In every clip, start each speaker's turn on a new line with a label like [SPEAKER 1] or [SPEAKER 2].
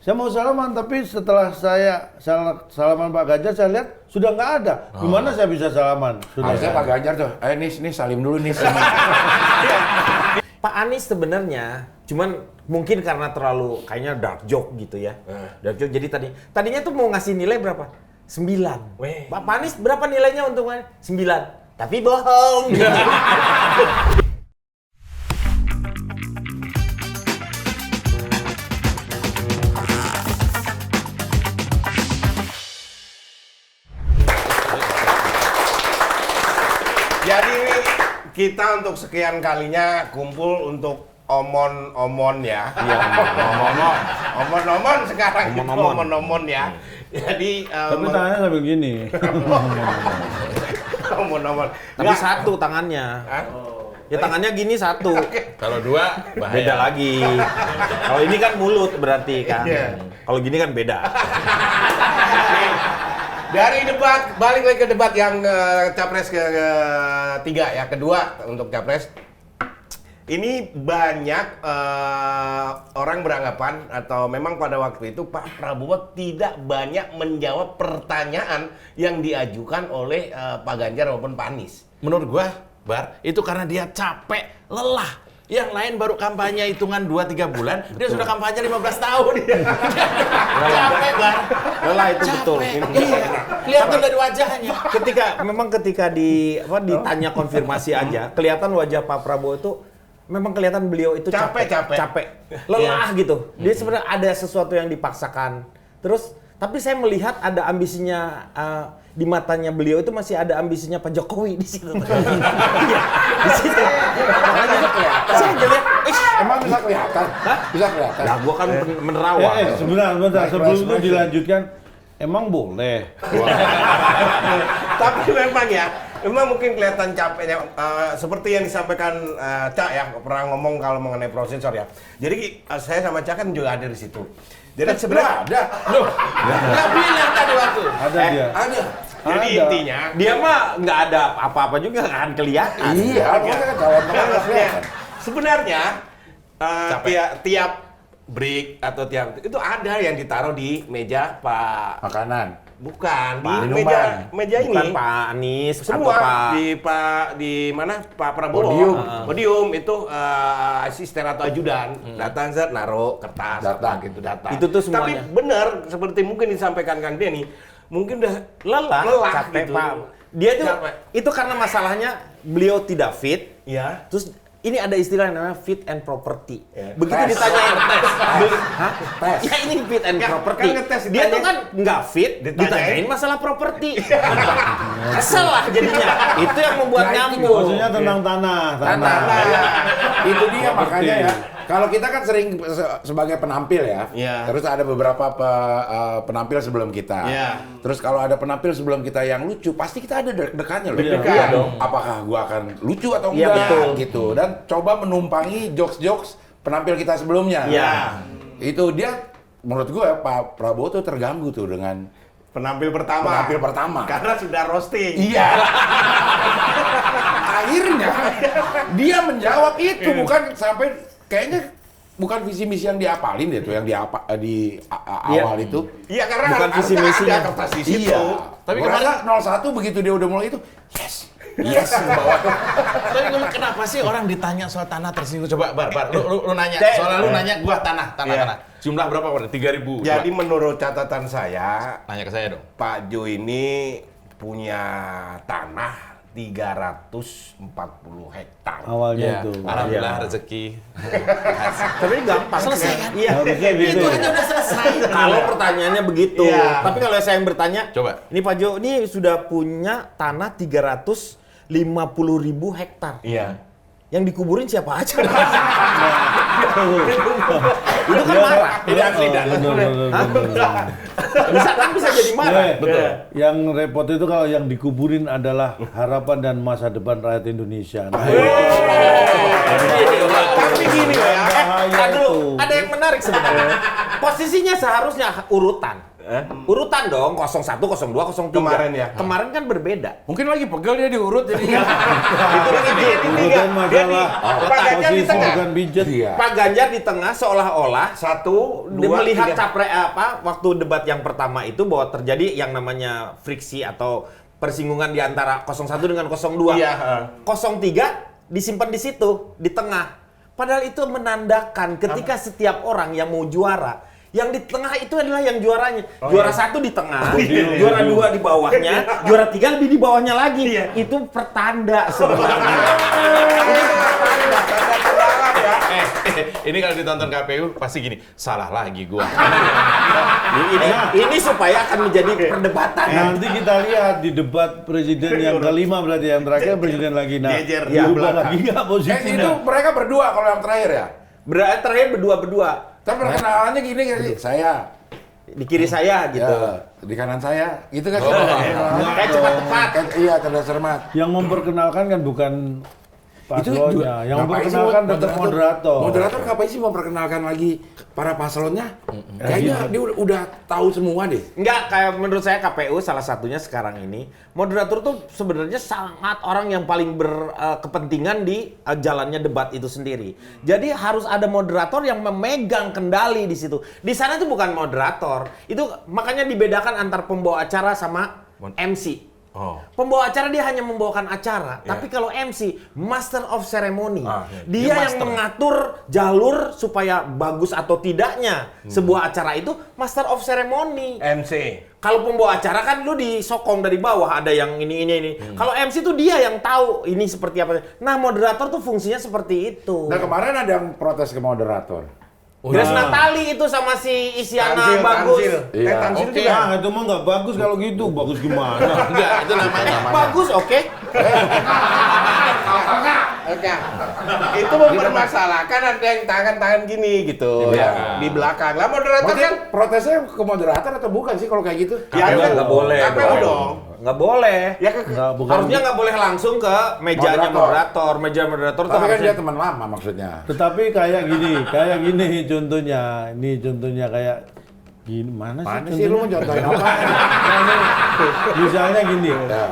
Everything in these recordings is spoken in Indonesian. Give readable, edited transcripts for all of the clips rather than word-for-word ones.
[SPEAKER 1] Saya mau salaman, tapi setelah saya salaman Pak Ganjar, saya lihat sudah nggak ada. Gimana saya bisa salaman?
[SPEAKER 2] Harusnya Pak Ganjar tuh, nih salim dulu nih.
[SPEAKER 3] Pak Anies sebenarnya, cuman mungkin karena terlalu kayaknya dark joke gitu ya. Dark joke, jadi tadinya tuh mau ngasih nilai berapa? 9. Pak Anies berapa nilainya untuk 9? Tapi bohong.
[SPEAKER 2] Jadi kita untuk sekian kalinya kumpul untuk omon-omon ya.
[SPEAKER 3] Iya,
[SPEAKER 2] Omon-omon sekarang itu omon-omon ya. Jadi
[SPEAKER 1] Tapi tangannya sambil gini.
[SPEAKER 2] omon-omon.
[SPEAKER 3] Tapi satu tangannya. Ya tangannya gini satu.
[SPEAKER 4] Kalau 2 bahaya.
[SPEAKER 3] Beda lagi. Kalau ini kan mulut berarti kan.
[SPEAKER 2] Iya.
[SPEAKER 3] Kalau gini kan beda.
[SPEAKER 2] Dari debat, balik lagi ke debat yang capres ketiga ya, kedua untuk capres. Ini banyak orang beranggapan atau memang pada waktu itu Pak Prabowo tidak banyak menjawab pertanyaan yang diajukan oleh Pak Ganjar maupun Pak Anies.
[SPEAKER 4] Menurut gua, Bar, itu karena dia capek, lelah. Yang lain baru kampanye hitungan 2-3 bulan, dia sudah kampanye 15 tahun. Capek, Bar.
[SPEAKER 3] Lelah itu betul.
[SPEAKER 4] Iya, kelihatan dari wajahnya.
[SPEAKER 3] Ketika ditanya konfirmasi aja, kelihatan wajah Pak Prabowo itu memang kelihatan beliau itu capek, lelah gitu. Dia sebenarnya ada sesuatu yang dipaksakan. Terus, tapi saya melihat ada ambisinya di matanya beliau itu masih ada ambisinya Pak Jokowi di situ. Iya, di situ. Makanya saya ngeliat,
[SPEAKER 2] Emang bisa kelihatan? Bisa kelihatan.
[SPEAKER 3] nah gua kan menerawang.
[SPEAKER 1] Sebentar, sebelum itu dilanjutkan. Emang boleh.
[SPEAKER 2] Tapi memang ya, memang mungkin kelihatan capeknya seperti yang disampaikan Cak ya, pernah ngomong kalau mengenai prosesor ya. Jadi saya sama Cak kan juga ada di situ. Jadi sebenarnya ada. Loh, nggak bilang tadi waktu.
[SPEAKER 1] Ada dia.
[SPEAKER 2] Ada. Jadi
[SPEAKER 1] Ada.
[SPEAKER 2] intinya
[SPEAKER 3] Dia mah nggak ada apa-apa juga kan kelihatan.
[SPEAKER 2] iya, makanya kan calon tengah nggak kelihatan. Sebenarnya tiap break atau tiap itu ada yang ditaruh di meja Pak.
[SPEAKER 4] Makanan.
[SPEAKER 2] Bukan di
[SPEAKER 4] Minuman.
[SPEAKER 2] meja ini.
[SPEAKER 3] Bukan Pak Anies atau
[SPEAKER 2] Semua
[SPEAKER 3] Pak
[SPEAKER 2] di mana Pak Prabowo.
[SPEAKER 4] Podium.
[SPEAKER 2] Podium itu asisten atau ajudan datang naruh kertas
[SPEAKER 4] Datang.
[SPEAKER 2] gitu datang.
[SPEAKER 3] Itu tuh semuanya.
[SPEAKER 2] Tapi benar seperti mungkin disampaikan Kang Denny, mungkin udah
[SPEAKER 3] lelah capek
[SPEAKER 2] gitu.
[SPEAKER 3] Pak. Dia tuh
[SPEAKER 2] Capek.
[SPEAKER 3] itu karena masalahnya beliau tidak fit.
[SPEAKER 2] Ya.
[SPEAKER 3] Terus ini ada istilah yang namanya fit and property.
[SPEAKER 2] Ya.
[SPEAKER 3] Begitu
[SPEAKER 2] Tes.
[SPEAKER 3] ditanyain Hah?
[SPEAKER 2] Tes.
[SPEAKER 3] Ya ini fit and
[SPEAKER 2] Kan-
[SPEAKER 3] property.
[SPEAKER 2] kan ngetes
[SPEAKER 3] Dia tuh
[SPEAKER 2] ditanya-
[SPEAKER 3] kan nggak fit, ditanyain masalah properti. Kesel lah jadinya. Itu yang membuat nyambung.
[SPEAKER 1] Maksudnya tentang tanah.
[SPEAKER 2] Itu dia
[SPEAKER 4] Makanya ya, kalau kita kan sering sebagai penampil ya,
[SPEAKER 2] Iya.
[SPEAKER 4] terus ada beberapa penampil sebelum kita.
[SPEAKER 2] Iya.
[SPEAKER 4] Terus kalau ada penampil sebelum kita yang lucu, pasti kita ada deg-degannya loh.
[SPEAKER 2] Deg-degan.
[SPEAKER 4] Iya dong. Apakah gua akan lucu atau
[SPEAKER 3] Iya,
[SPEAKER 4] enggak
[SPEAKER 3] betul.
[SPEAKER 4] gitu. Dan coba menumpangi jokes-jokes penampil kita sebelumnya.
[SPEAKER 3] Iya.
[SPEAKER 4] Itu dia menurut gua Pak Prabowo tuh terganggu tuh dengan
[SPEAKER 2] Penampil pertama. Karena sudah roasting.
[SPEAKER 4] iya. Akhirnya dia menjawab itu bukan sampai kayaknya bukan visi misi yang diapalin deh tuh yang di awal itu.
[SPEAKER 2] Iya karena
[SPEAKER 3] Bukan visi
[SPEAKER 2] harusnya
[SPEAKER 3] misinya.
[SPEAKER 2] ada kertas di situ.
[SPEAKER 4] Iya.
[SPEAKER 5] Tapi
[SPEAKER 4] Tapi
[SPEAKER 5] kemarin-
[SPEAKER 4] 01 begitu dia udah mulai itu, yes bahwa
[SPEAKER 5] Tapi kenapa sih orang ditanya soal tanah tersinggung? Coba, Bar, lu nanya. Soalnya lu nanya gua tanah.
[SPEAKER 2] Iya.
[SPEAKER 5] Jumlah berapa, Bar? 3.000.
[SPEAKER 2] Jadi
[SPEAKER 5] Coba.
[SPEAKER 2] menurut catatan saya,
[SPEAKER 5] Nanya ke saya dong.
[SPEAKER 2] Pak Jo ini punya tanah 340 hektar.
[SPEAKER 1] Awalnya itu.
[SPEAKER 5] Alhamdulillah rezeki.
[SPEAKER 3] Tapi gampang.
[SPEAKER 5] Selesai kan?
[SPEAKER 3] Iya.
[SPEAKER 1] Harusnya gitu.
[SPEAKER 5] Itu aja udah selesai.
[SPEAKER 3] Kalau pertanyaannya begitu.
[SPEAKER 2] Iya.
[SPEAKER 3] Tapi kalau saya yang bertanya,
[SPEAKER 5] Coba.
[SPEAKER 3] ini Pak Jo, ini sudah punya tanah 350.000 hektar.
[SPEAKER 2] Iya.
[SPEAKER 3] Yang dikuburin siapa aja? Itu kan marah.
[SPEAKER 2] Ini asli dan
[SPEAKER 3] Bisa jadi marah.
[SPEAKER 1] Betul. Yang repot itu kalau yang dikuburin adalah harapan dan masa depan rakyat Indonesia. Nah,
[SPEAKER 3] Tapi gini ya,
[SPEAKER 1] Bahaya
[SPEAKER 3] dulu
[SPEAKER 1] itu.
[SPEAKER 3] ada yang menarik sebenarnya. Posisinya seharusnya urutan. Urutan dong, 01, 02, 03.
[SPEAKER 2] Kemarin ya?
[SPEAKER 3] Kemarin kan berbeda.
[SPEAKER 5] Mungkin lagi pegel dia diurut jadi.
[SPEAKER 3] Itu lagi
[SPEAKER 1] Bukan masalah
[SPEAKER 2] Pak Ganjar di
[SPEAKER 1] posisi,
[SPEAKER 2] tengah.
[SPEAKER 1] bukan pijet.
[SPEAKER 3] Pak Ganjar di tengah seolah-olah
[SPEAKER 2] 1,
[SPEAKER 3] dia
[SPEAKER 2] 2,
[SPEAKER 3] melihat
[SPEAKER 2] 3.
[SPEAKER 3] waktu debat yang pertama itu bahwa terjadi yang namanya friksi atau persinggungan di antara 01 dengan 02.
[SPEAKER 2] Iya.
[SPEAKER 3] 03 disimpan di situ, di tengah. Padahal itu menandakan ketika setiap orang yang mau juara, yang di tengah itu adalah yang juaranya. Juara 1 di tengah, juara 2 di bawahnya, juara 3 lebih di bawahnya lagi. Itu pertanda sebenarnya.
[SPEAKER 4] Ini kalau ditonton KPU pasti gini, salah lagi gua.
[SPEAKER 3] Ini supaya akan menjadi perdebatan.
[SPEAKER 1] Nanti kita lihat di debat presiden yang kelima berarti yang terakhir presiden lagi. Nah,
[SPEAKER 2] Jejer
[SPEAKER 1] ya,
[SPEAKER 2] di
[SPEAKER 1] berubah
[SPEAKER 2] belakang.
[SPEAKER 1] lagi nggak
[SPEAKER 5] Itu
[SPEAKER 1] posisinya?
[SPEAKER 5] mereka berdua kalau yang terakhir ya.
[SPEAKER 3] Berarti terakhir berdua-berdua.
[SPEAKER 5] Tapi perkenalannya gini kali, saya
[SPEAKER 3] Di kiri saya gitu.
[SPEAKER 5] ya, di kanan saya, gitu kan.
[SPEAKER 3] Kayak cepat-cepat.
[SPEAKER 5] Iya, cerdas cermat.
[SPEAKER 1] Yang memperkenalkan kan bukan paslonnya, yang
[SPEAKER 5] ngapain sih
[SPEAKER 1] memperkenalkan tetap moderator.
[SPEAKER 5] Moderator ngapain sih memperkenalkan lagi para paslonnya? Kayaknya dia udah tahu semua deh.
[SPEAKER 3] Enggak, kayak menurut saya KPU salah satunya sekarang ini, moderator tuh sebenarnya sangat orang yang paling berkepentingan di jalannya debat itu sendiri. Jadi harus ada moderator yang memegang kendali di situ. Di sana tuh bukan moderator. Itu makanya dibedakan antar pembawa acara sama MC.
[SPEAKER 4] Oh.
[SPEAKER 3] Pembawa acara dia hanya membawakan acara, tapi kalau MC, Master of Ceremony, dia yang mengatur jalur supaya bagus atau tidaknya sebuah acara itu Master of Ceremony.
[SPEAKER 2] MC.
[SPEAKER 3] Kalau pembawa acara kan lu disokong dari bawah, ada yang ini. Kalau MC tuh dia yang tahu ini seperti apa. Nah, moderator tuh fungsinya seperti itu.
[SPEAKER 5] Nah kemarin ada yang protes ke moderator.
[SPEAKER 3] Grace Natali itu sama si Isyana bagus.
[SPEAKER 5] Iya.
[SPEAKER 2] Tansil
[SPEAKER 4] Oke.
[SPEAKER 2] juga.
[SPEAKER 1] Ah, itu mah nggak bagus kalau gitu. Bagus gimana?
[SPEAKER 4] Enggak, itu namanya.
[SPEAKER 3] Bagus, oke.
[SPEAKER 2] Oke. Itu mempermasalahkan ada yang tangan-tangan gini gitu.
[SPEAKER 5] Iya.
[SPEAKER 2] Di belakang. Lah moderator
[SPEAKER 5] Berarti
[SPEAKER 2] kan
[SPEAKER 5] protesnya ke moderator atau bukan sih kalau kayak gitu?
[SPEAKER 2] ya
[SPEAKER 3] Nggak boleh
[SPEAKER 2] KPU dong.
[SPEAKER 3] Nggak boleh.
[SPEAKER 2] Ya ke
[SPEAKER 1] Nggak, bukan.
[SPEAKER 3] Harusnya nggak boleh langsung ke mejanya moderator. Meja moderator tuh
[SPEAKER 5] Tapi kan
[SPEAKER 3] harusnya
[SPEAKER 5] dia teman lama maksudnya.
[SPEAKER 1] Tetapi kayak gini contohnya. Ini contohnya kayak gini. Mana
[SPEAKER 5] Sih lu mau contohin apa?
[SPEAKER 1] Misalnya gini.
[SPEAKER 5] Ya.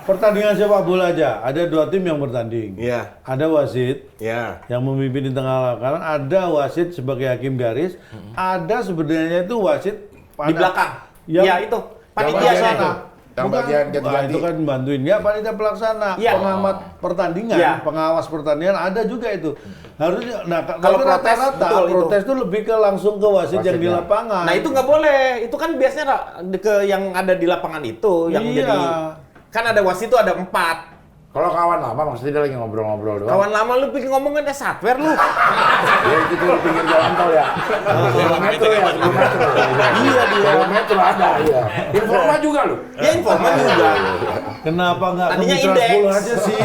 [SPEAKER 1] Pertandingan sepak bola aja, ada 2 tim yang bertanding.
[SPEAKER 2] Iya.
[SPEAKER 1] Ada wasit
[SPEAKER 2] Ya.
[SPEAKER 1] yang memimpin di tengah lapangan, ada wasit sebagai hakim garis, ada sebenarnya itu wasit
[SPEAKER 3] di belakang.
[SPEAKER 1] Yang-
[SPEAKER 3] Ya itu panitia
[SPEAKER 1] panitia
[SPEAKER 3] sana.
[SPEAKER 1] sana.
[SPEAKER 5] Yang
[SPEAKER 1] Bukan,
[SPEAKER 5] bagian ganti-ganti.
[SPEAKER 1] itu kan bantuin. Ya panitia pelaksana,
[SPEAKER 3] Iya.
[SPEAKER 1] pengamat pertandingan,
[SPEAKER 3] Iya.
[SPEAKER 1] pengawas pertandingan ada juga itu. Harusnya, nah
[SPEAKER 3] Kalau
[SPEAKER 1] kalau
[SPEAKER 3] protes,
[SPEAKER 1] rata-rata
[SPEAKER 3] betul itu.
[SPEAKER 1] protes itu lebih ke langsung ke wasit yang di
[SPEAKER 5] Wasitnya.
[SPEAKER 1] lapangan.
[SPEAKER 3] Nah itu nggak boleh. Itu kan biasanya ke yang ada di lapangan itu yang
[SPEAKER 1] Iya.
[SPEAKER 3] jadi kan ada wasit itu ada 4.
[SPEAKER 5] Kalau kawan lama maksudnya dia lagi ngobrol-ngobrol doang.
[SPEAKER 3] Kawan lama lu pikir ngomongin satwer lu.
[SPEAKER 5] Ya itu di pinggir jalan tol ya. Sebelum metro ya, sebelum metro. Iya dia. Sebelum metro ada ya. Informa juga lu.
[SPEAKER 3] Ya Informa juga.
[SPEAKER 1] Kenapa nggak ke
[SPEAKER 3] Tadinya
[SPEAKER 1] Mitra
[SPEAKER 3] indeks.
[SPEAKER 1] 10 aja sih?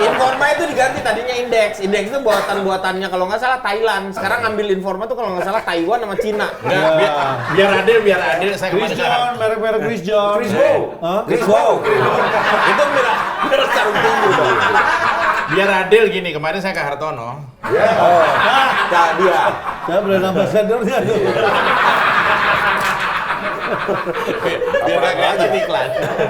[SPEAKER 3] Informa itu diganti tadinya Indeks. Indeks itu buatan-buatannya kalau nggak salah Thailand. Sekarang ngambil Informa tuh kalau nggak salah Taiwan sama Cina.
[SPEAKER 4] Enggak, biar adil saya
[SPEAKER 1] Chris
[SPEAKER 4] kemarin
[SPEAKER 1] John, merek-merek Chris John.
[SPEAKER 5] Chris Bow.
[SPEAKER 1] Hah?
[SPEAKER 3] Chris Wow. Itu merah sarung tinggi dong.
[SPEAKER 4] biar adil gini, kemarin saya ke Hartono.
[SPEAKER 3] Nah dia.
[SPEAKER 1] Saya brand ambassador-nya tuh.
[SPEAKER 4] Biar nggak kelihatan iklan.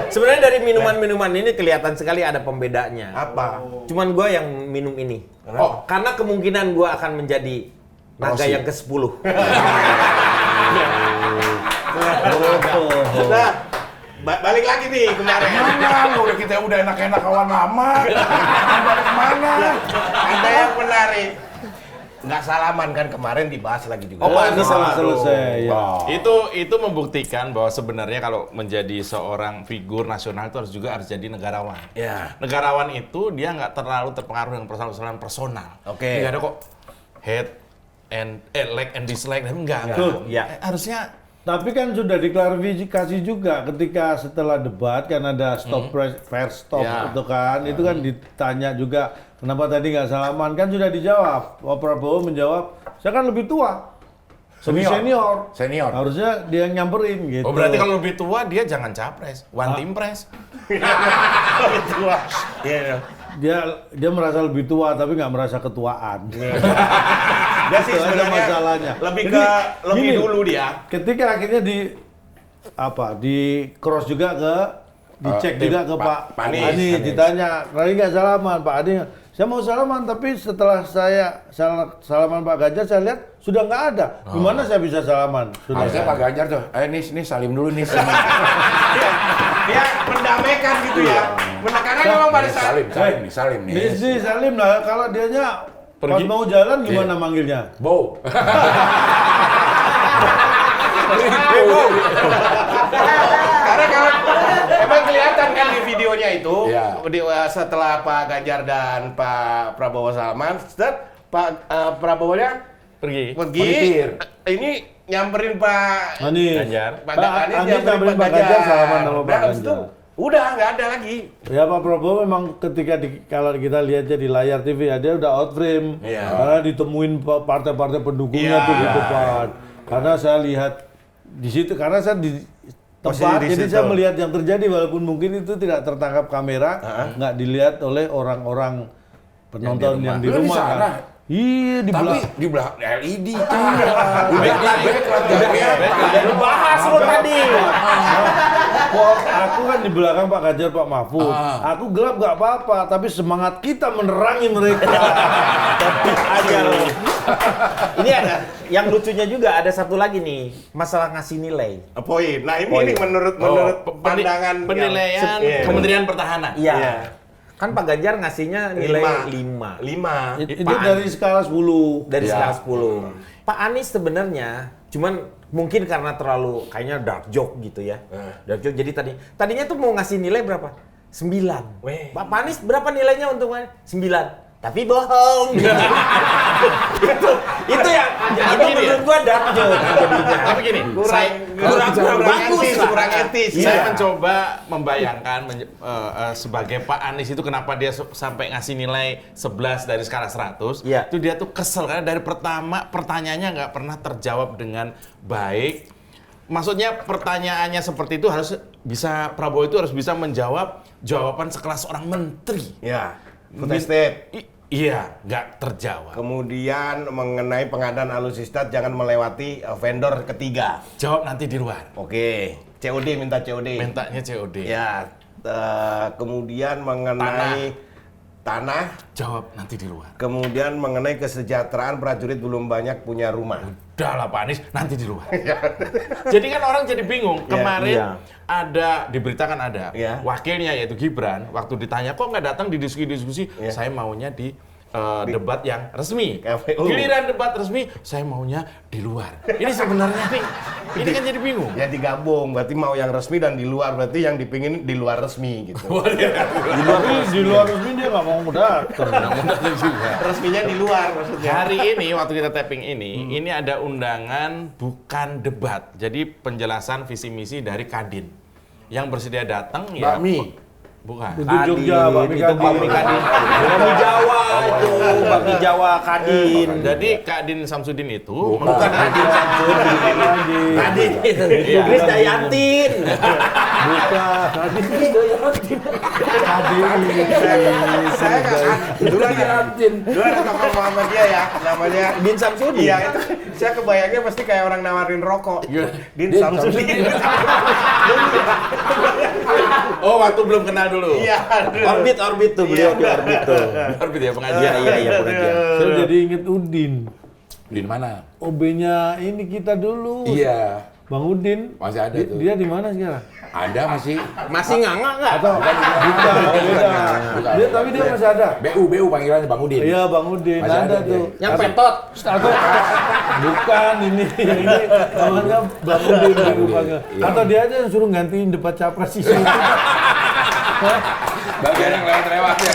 [SPEAKER 3] Sebenarnya dari minuman-minuman ini kelihatan sekali ada pembedanya.
[SPEAKER 2] Apa?
[SPEAKER 3] Cuman gua yang minum ini. Oh, karena kemungkinan gua akan menjadi naga yang ke-10.
[SPEAKER 2] Nah, balik lagi nih kemarin.
[SPEAKER 5] Mana? Udah kita udah enak-enak kawan lama. Balik kemana?
[SPEAKER 2] Ada yang menarik. Nggak salaman kan kemarin dibahas lagi juga.
[SPEAKER 3] Oh, Pak, ini sama
[SPEAKER 1] selesai. Ya.
[SPEAKER 4] Itu membuktikan bahwa sebenarnya kalau menjadi seorang figur nasional itu harus jadi negarawan.
[SPEAKER 2] Ya.
[SPEAKER 4] Negarawan itu dia nggak terlalu terpengaruh dengan persoalan personal.
[SPEAKER 2] Oke.
[SPEAKER 4] Nggak ada kok hate and like and dislike, enggak.
[SPEAKER 3] Ya.
[SPEAKER 4] Harusnya
[SPEAKER 1] Tapi kan sudah diklarifikasi juga ketika setelah debat kan ada stop fair stop
[SPEAKER 2] Ya.
[SPEAKER 1] itu kan, itu kan ditanya juga kenapa tadi nggak salaman, kan sudah dijawab. Pak Prabowo menjawab, saya kan lebih tua, lebih senior, harusnya dia yang nyamperin gitu.
[SPEAKER 4] oh berarti kalau lebih tua dia jangan capres, one team press.
[SPEAKER 2] Iya.
[SPEAKER 1] dia merasa lebih tua tapi nggak merasa ketuaan.
[SPEAKER 2] Dia sih
[SPEAKER 1] Itu aja
[SPEAKER 2] sebenarnya
[SPEAKER 1] masalahnya.
[SPEAKER 2] lebih
[SPEAKER 1] Jadi,
[SPEAKER 2] ke lebih
[SPEAKER 1] gini,
[SPEAKER 2] dulu dia.
[SPEAKER 1] Ketika akhirnya di cross juga dicek juga ke Pak
[SPEAKER 2] Anies.
[SPEAKER 1] Anies, ditanya, tadi nggak salaman Pak Anies. Saya mau salaman, tapi setelah saya salaman Pak Ganjar, saya lihat sudah nggak ada. Gimana saya bisa salaman?
[SPEAKER 5] Harusnya Pak Ganjar tuh, nis salim dulu nis.
[SPEAKER 2] Dia mendamaikan gitu ya. Karena memang pada saat
[SPEAKER 5] Salim nih.
[SPEAKER 1] Nis salim lah. Kalau dianya pas mau jalan gimana manggilnya?
[SPEAKER 5] Bow.
[SPEAKER 2] Karena kalau emang kelihatan kan di videonya itu setelah Pak Ganjar dan Pak Prabowo salaman, Pak Prabowo-nya pergi. Ini nyamperin Pak
[SPEAKER 1] Anies.
[SPEAKER 2] Pak Anies nyamperin Pak
[SPEAKER 1] Ganjar salaman sama Pak
[SPEAKER 2] Habis itu
[SPEAKER 1] Ganjar.
[SPEAKER 2] udah nggak ada lagi.
[SPEAKER 1] Ya Pak Prabowo memang ketika kalau kita lihatnya di layar TV ya dia udah out frame. Karena ditemuin partai-partai pendukungnya tuh di depan. Karena saya lihat di situ, karena saya di tempat, jadi saya melihat yang terjadi walaupun mungkin itu tidak tertangkap kamera, nggak dilihat oleh orang-orang penonton yang di rumah kan. Iya, di belakang.
[SPEAKER 5] Tapi di belakang LED.
[SPEAKER 3] Udah bahas lo tadi.
[SPEAKER 1] Aku kan di belakang Pak Ganjar, Pak Mahfud. Aku gelap nggak apa-apa, tapi semangat kita menerangi mereka.
[SPEAKER 3] Aja lo. Ini ada yang lucunya juga ada satu lagi nih, masalah ngasih nilai.
[SPEAKER 2] Poin. Nah ini menurut pandangan
[SPEAKER 4] penilaian Kementerian Pertahanan.
[SPEAKER 3] Iya. Kan Pak Ganjar ngasihnya nilai 5.
[SPEAKER 1] Itu dari skala 10.
[SPEAKER 3] Dari skala 10. Pak Anies sebenarnya cuman mungkin karena terlalu kayaknya dark joke gitu ya. Dark joke. Jadi tadinya tuh mau ngasih nilai berapa? 9. Pak Anies berapa nilainya untuk 9? Tapi bohong. itu yang menurut gua dark joke jadinya.
[SPEAKER 4] Tapi gini, kurang etis. Saya mencoba membayangkan sebagai Pak Anies itu kenapa dia sampai ngasih nilai 11 dari skala 100. Itu dia tuh kesel karena dari pertama pertanyaannya nggak pernah terjawab dengan baik. Maksudnya pertanyaannya seperti itu harus bisa, Prabowo itu harus bisa menjawab jawaban sekelas seorang menteri.
[SPEAKER 2] Ya. Contested.
[SPEAKER 4] Iya, nggak terjawab.
[SPEAKER 2] Kemudian mengenai pengadaan alutsista jangan melewati vendor ketiga.
[SPEAKER 4] Jawab nanti di luar.
[SPEAKER 2] Oke. COD, minta COD.
[SPEAKER 4] Mintanya COD.
[SPEAKER 2] Ya. Kemudian mengenai tanah.
[SPEAKER 4] Jawab nanti di luar.
[SPEAKER 2] Kemudian mengenai kesejahteraan prajurit belum banyak punya rumah.
[SPEAKER 4] Udah lah Pak Anies, nanti di luar. Jadi kan orang jadi bingung. Kemarin ada, diberitakan ada, wakilnya yaitu Gibran, waktu ditanya kok nggak datang di diskusi-diskusi, saya maunya di debat yang resmi. Giliran debat resmi, saya maunya di luar. Ini sebenarnya nih, ini kan jadi bingung.
[SPEAKER 2] Ya digabung, berarti mau yang resmi dan di luar, berarti yang dipingin di luar resmi gitu.
[SPEAKER 1] Di luar resmi dia nggak mau datang.
[SPEAKER 2] Resminya di luar maksudnya.
[SPEAKER 4] Hari ini waktu kita tapping ini ada undangan bukan debat. Jadi penjelasan visi misi dari Kadin. Yang bersedia datang ya.
[SPEAKER 5] Bakmi.
[SPEAKER 4] Bukan.
[SPEAKER 1] Itu Jogja, Bakmi Kadin.
[SPEAKER 3] Bakmi Jawa itu, Bakmi Jawa Kadin.
[SPEAKER 4] Jadi Kadin Samsudin itu
[SPEAKER 3] Bukan Kadin Samsudin. Kadin itu. Kris Dayantin.
[SPEAKER 1] Bukan. Kadin Dayantin.
[SPEAKER 2] Saya nggak dulu ada tokoh Muhammadiyah ya, namanya
[SPEAKER 3] Din Samsudin.
[SPEAKER 2] Iya, itu saya kebayangnya pasti kayak orang nawarin rokok. Din Samsudin.
[SPEAKER 4] Oh, waktu belum kenal dulu.
[SPEAKER 2] Iya.
[SPEAKER 3] Orbit tuh beliau di orbit tuh.
[SPEAKER 4] Orbit ya pengajian.
[SPEAKER 3] Iya pengajian.
[SPEAKER 1] Saya jadi inget Udin.
[SPEAKER 5] Udin mana?
[SPEAKER 1] OB-nya ini kita dulu.
[SPEAKER 5] Iya.
[SPEAKER 1] Bang Udin.
[SPEAKER 5] Masih ada tuh.
[SPEAKER 1] Dia di mana sekarang?
[SPEAKER 5] Ada masih.
[SPEAKER 3] Masih nganga nggak?
[SPEAKER 1] Atau bukan. Dia tapi dia masih ada.
[SPEAKER 5] BU panggilannya Bang Udin.
[SPEAKER 1] Iya, Bang Udin.
[SPEAKER 5] Masih
[SPEAKER 1] Ada
[SPEAKER 5] ada
[SPEAKER 1] tuh.
[SPEAKER 3] Yang petot.
[SPEAKER 1] Bukan ini namanya Bang Udin dipanggil. Atau dia aja yang suruh gantiin debat capres isu.
[SPEAKER 5] Bagian yang lewat ya.